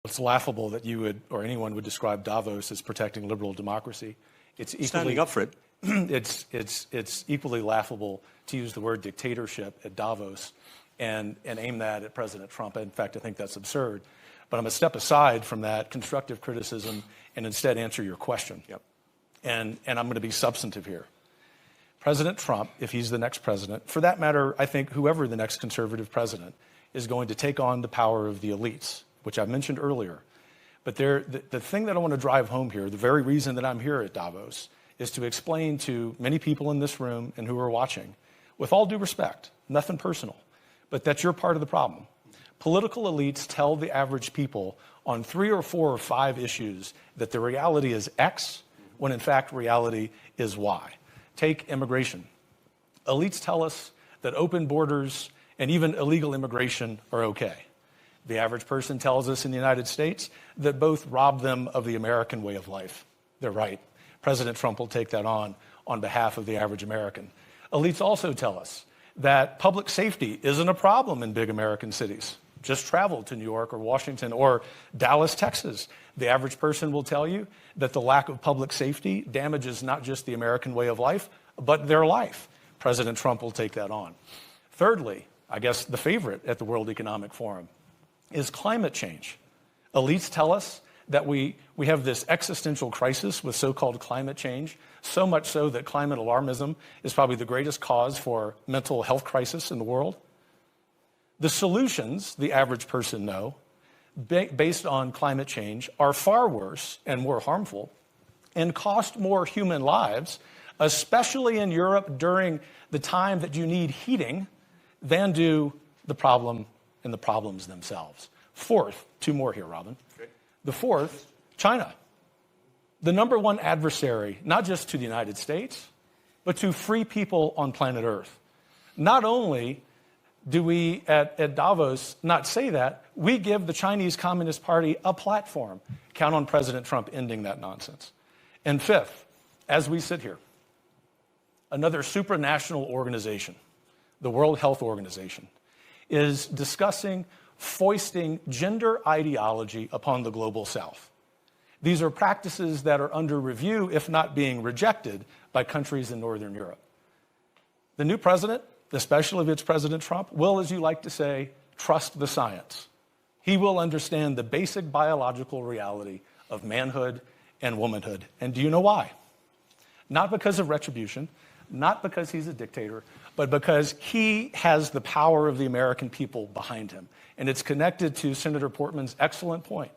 It's laughable that you would, or anyone would describe Davos as protecting liberal democracy. It's equally, standing up for it. It's equally laughable to use the word dictatorship at Davos and aim that at President Trump. In fact, I think that's absurd. But I'm going to step aside from that constructive criticism and instead answer your question. Yep. And I'm going to be substantive here. President Trump, if he's the next president, for that matter, I think whoever the next conservative president is going to take on the power of the elites, which I mentioned earlier. But the thing that I want to drive home here, the very reason that I'm here at Davos, is to explain to many people in this room and who are watching, with all due respect, nothing personal, but that you're part of the problem. Political elites tell the average people on 3 or 4 or 5 issues that the reality is X, when in fact reality is Y. Take immigration. Elites tell us that open borders and even illegal immigration are okay. The average person tells us in the United States that both rob them of the American way of life. They're right. President Trump will take that on behalf of the average American. Elites also tell us that public safety isn't a problem in big American cities. Just travel to New York or Washington or Dallas, Texas. The average person will tell you that the lack of public safety damages not just the American way of life, but their life. President Trump will take that on. Thirdly, I guess the favorite at the World Economic Forum is climate change. Elites tell us that we have this existential crisis with so-called climate change, so much so that climate alarmism is probably the greatest cause for mental health crisis in the world. The solutions, the average person know, based on climate change are far worse and more harmful and cost more human lives, especially in Europe during the time that you need heating, than do the problem and the problems themselves. Fourth, 2 more here, Robin. Okay. The fourth, China. The number one adversary, not just to the United States, but to free people on planet Earth. Not only do we at Davos not say that, we give the Chinese Communist Party a platform. Count on President Trump ending that nonsense. And fifth, as we sit here, another supranational organization, the World Health Organization, is discussing foisting gender ideology upon the global South. These are practices that are under review, if not being rejected, by countries in Northern Europe. The new president, especially if it's President Trump, will, as you like to say, trust the science. He will understand the basic biological reality of manhood and womanhood. And do you know why? Not because of retribution, not because he's a dictator, but because he has the power of the American people behind him. And it's connected to Senator Portman's excellent point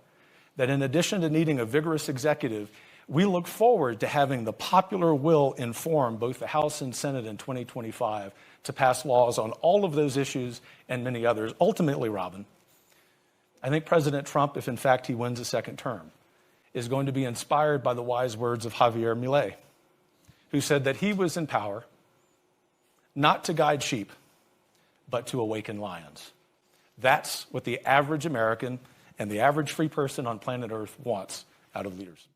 that in addition to needing a vigorous executive, we look forward to having the popular will inform both the House and Senate in 2025 to pass laws on all of those issues and many others. Ultimately, Robin, I think President Trump, if in fact he wins a second term, is going to be inspired by the wise words of Javier Milei, who said that he was in power not to guide sheep, but to awaken lions. That's what the average American and the average free person on planet Earth wants out of leaders.